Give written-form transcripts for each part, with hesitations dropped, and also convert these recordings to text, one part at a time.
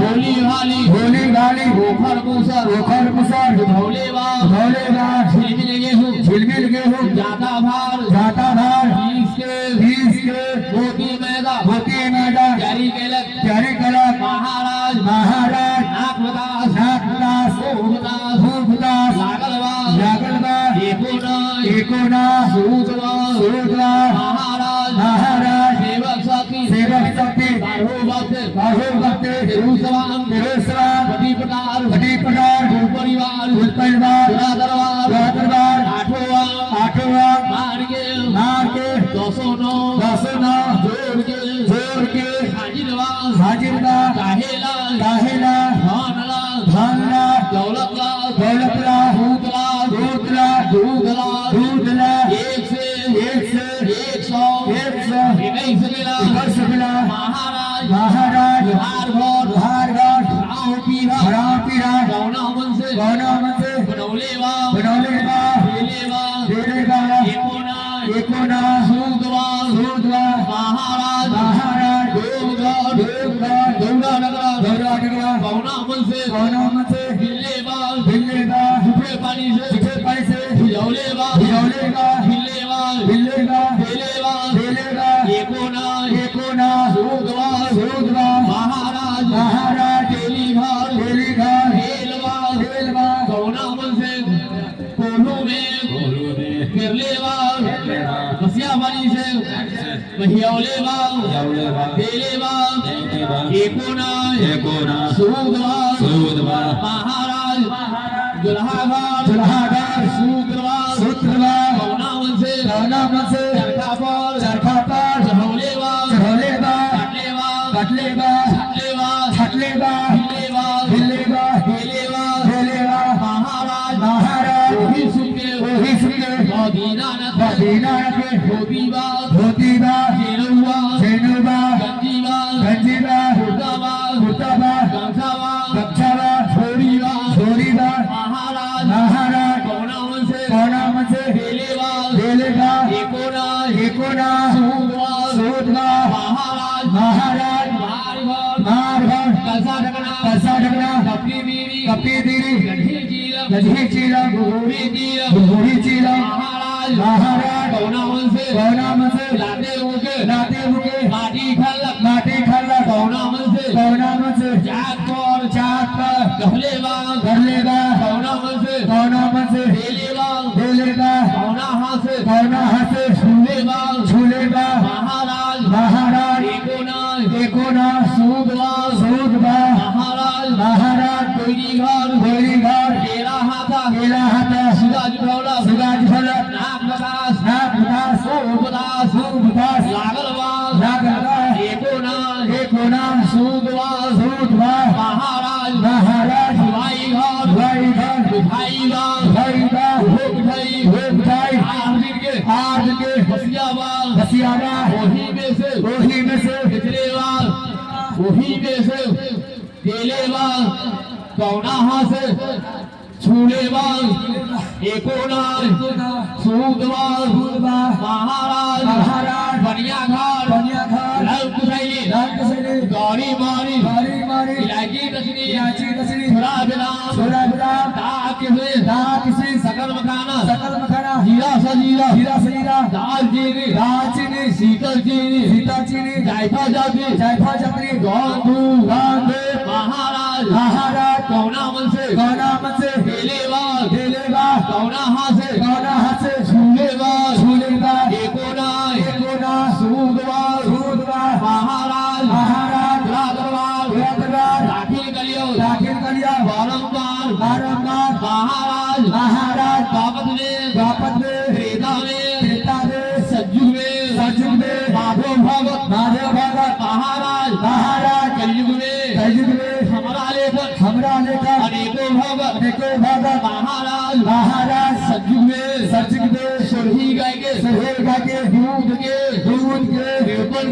भोली भाली ओखर मुसर धौले बार झिलमिल गेहूं जाता भार बीस के मोती मैदा जारी केलक महाराज नागदास भूपदास लागल बा एकोना सूदवा महाराज सेवक शक्ति बारहो भक्त जेरूसलाम बड़ी पटार परिवार दरबार आठवां मार के 209 जोड़ के हाजिरवा काहेला धानला दौलतला दूधला एक से 100 महाराज हार हराम पीरा गौना मन से बनौले बा एकोना सूदवा महाराज दौड़ा नगरा गौना मन से हिले बा झूठे पानी से भिजौले बा हिले बा एकोना सूदवा महाराज तेली घर हेलवा गौना मन से कोल्हू में केरलेवा बसियाबानी से महियौलेवा हेलेवा एकोना सूदवा महाराज दुल्हाघर सूत्रवा गौना मन से चरखा पर चढ़ौलेवा कटलेवा हिलेवा महाराज वही सुनके मदीना के धोतीबा जेनुबा गंजीबा हुताबा गमछाबा छोरीबा महाराज गौना मन से हेलेगा एकोना सूदवा महाराज मार कसा ढकना कपी दीरी गधी चीला बुढ़ी चीला महाराज गौना मन से लाते हुके माटी खल्ला गौना मन से जात पर गहलेगा गौना मन से हेलेगा गौना हाथ से झूलेगा महाराज एकोना सूदवा महाराज कोई घर तेरा हाथा सुगाज भौला नागदास भूपदास लागल बा एकोना सूदवा महाराज भाई घर भोग आर्ज के बसियाबा वही में से केलेवा कौना हाथ छूलेवा एकोना सूदवा महाराज बनिया घर लल गौरी मारी इलायची तसनी छोरा बिलाम ताकि सकल मखाना हीरा सजीरा दालचीनी शीतल चीनी जायफा जाती गांधे महाराज कौना मन से हेलेवा कौना हाथ से झूलेवा एकोना सूदवा महाराज दरबार दाखिल कलियो बारंबार महाराज बापत में त्रेता में सज्जुग में माधव भगत महाराज कलयुग में हमरा लेकर अनेको भगत महाराज सज्जुग में सोरही गाय के दूध के पेपर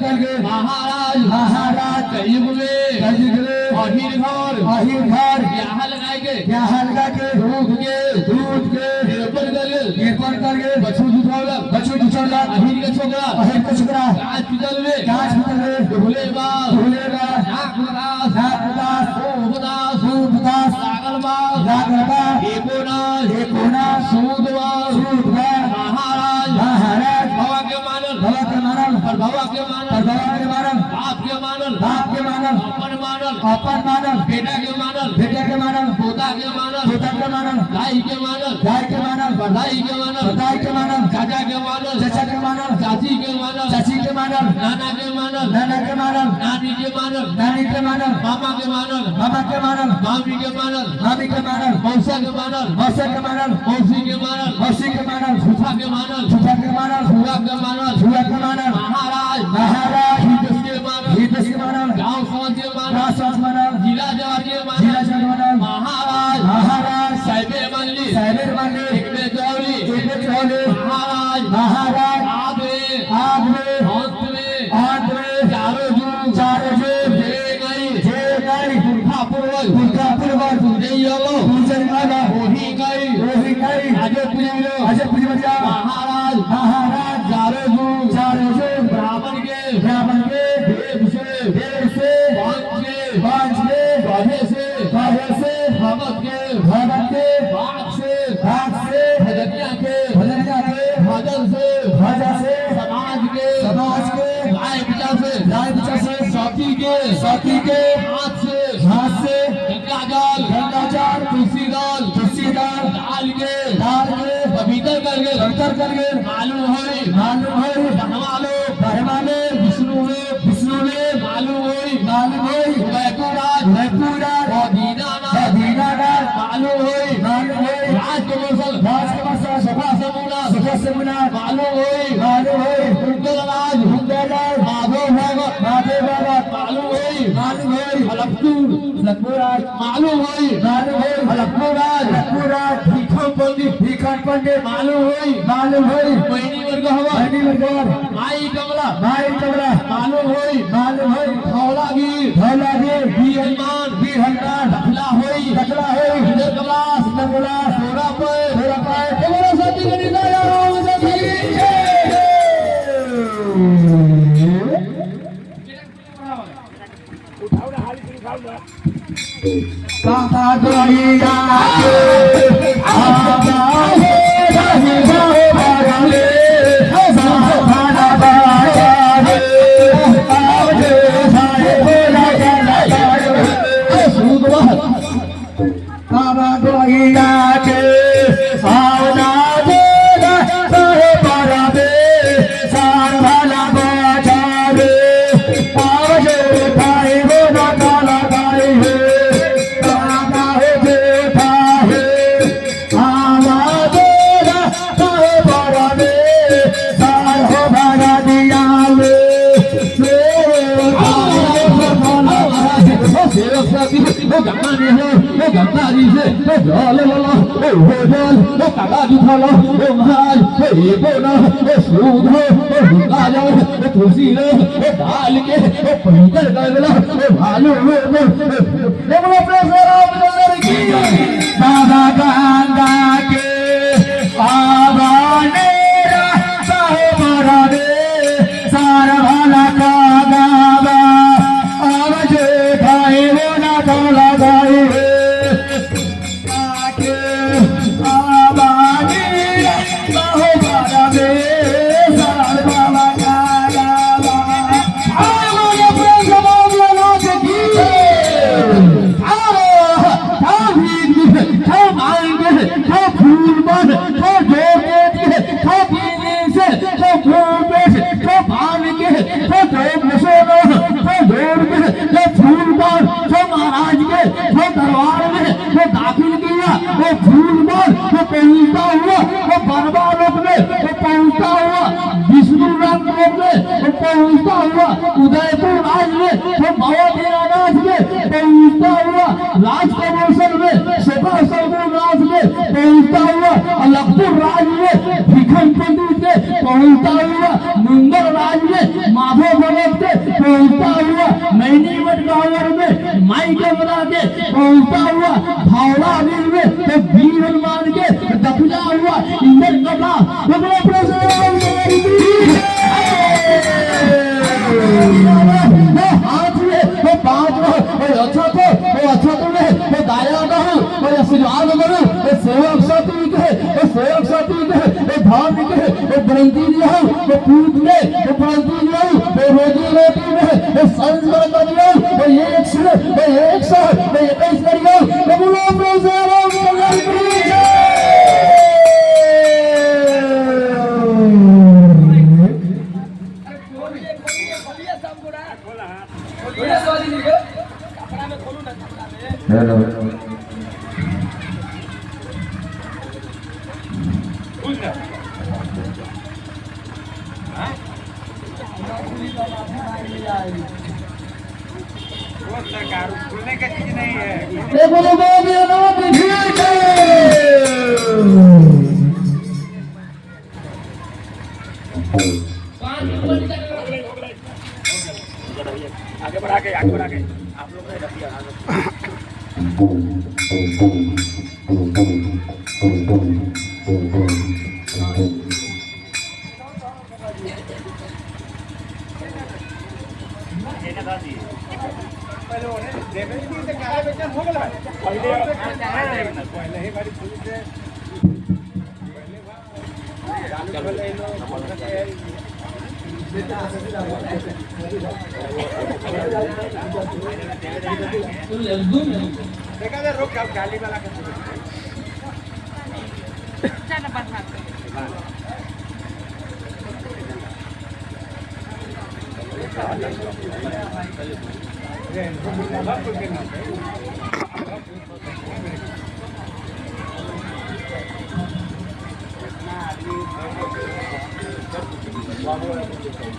गल महाराज कलयुग में अहिर घर ब्याह लगा के दूध के पेपर गल बछू दुछौला अहिर के छोकरा गाछ पितल में भोलेबा नाक बाप के मानल अपन मानल अपन मानल बेटा के मानल बेटा के मानल पोता के मानल पोता के मानल दाई के मानल दाई के मानल बधाई के मानल दाई के मानल चाचा के मानल चाचा के मानल चाची के मानल चाची के मानल नाना के मानल नाना के मानल नानी के मानल नानी के मानल मामा के मानल मामा के मानल मामी के मानल मामी के मानल मौसा के मानल मौसा के मानल मौसी के मानल मौसी के मानल फूफा के मानल फूफा के मानल फूफा के मानल फूफा के मानल महाराज महाराज हितस के मानल हितस के मानल गांव समाज के मानल राष्ट्र मानल जिला जवार के जिला मानल जग मानल महाराज महाराज साहेबे मानली साहेब मानले एक में चौली एक में चौले महाराज महाराज आगे आग में अंत में आग में चारों जुग चारों जुग जे गई जे गई पुरखा पूर्वज पुरखा पूर्वज पूजन योगो पूजन वाला वही गई वही गई आगे पूजन अजय पूजन महाराज महाराज चारों जुग चारों जुग ब्राह्मण के ब्राह्मण के देव से बांझ के गधे से गाहे से भगत के भगत के बाघ से भाग से भजनिया के भजनिया के भजन से भजा से समाज के गाय पिता से गाय बच्चा से सती के हाथ से गंगा जल तुलसी दल दाल के पवित्र करके मालूम है ब्रह्मा लोग विष्णु ने मालूम है वैकुंठ दीनानाथ मालूम है राज कमल सभा समुना मालूम है कुंडलराज माधव भगत मालूम है लखनऊ मालूम है लखनऊ भीखम पंडित मालूम है महीनी वर्ग हवा माई कमला मालूम है धौलागिर वीर हनुमान दखला होई विजय कमलास सोरा पर बोलो सती गणेशा राम सती काका गोइया के आवाज़ रही जाए बागले सावधाना बागले आवजे सारे बोला काका गोइया के आवाज़ रहे बागले सावधाना बागले आवजे भाई बोला काला गाए गंगा जी से जल लो हो जल काका जी फलो महाराज बोना सूद गंगा जल तुलसी लो डाल के पवित्र कर लो भालू बोलो प्रेम की दादा गंगा के आवाने साहेब रे सारा भला का गावा आवजे भाई वो ना तोला गाए आके आवाने साहेब रे सारा भला का गावा आवजे प्रेम नाच की दरबार में वो दाखिल किया वो फूल मार वो पहुंचता हुआ वो बरबा लोक में वो पहुंचता हुआ विष्णु रंग लोक में वो पहुंचता हुआ उदयपुर राज में वो भवनाथ में पहुंचता हुआ राज कमोशन में सभा समुद्र राज में पहुंचता हुआ लखनऊ राज में भिखम पंडित के पहुंचता हुआ मुंगल राज में माधव भगत के पहुंचता हुआ मैनीवट गांवर में माई के बना के पहुंचता हुआ भावला वीर में तो वीर हनुमान के दफना हुआ इंद्र कथा बोलो हाथ में वो पांच में वो अच्छा तो में वो दाया कहो वो आशीर्वाद करो वो सेवक साथी के वो धाम के वो बरंती दिया वो पूत में वो बरंती दिया वो रोजी रोटी में वो संस्कार कर दिया हेलो खुलने का चीज नहीं है। ये बोलो बाबी नाम ठीक है। आगे बढ़ा के आप लोग ने रख दिया। पहले उन्हें देवे जी से कहा बेटा हो गया पहले ही बारी खुद से पहले इन देखा दे रोक गाली वाला का चलो बस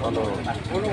बोलो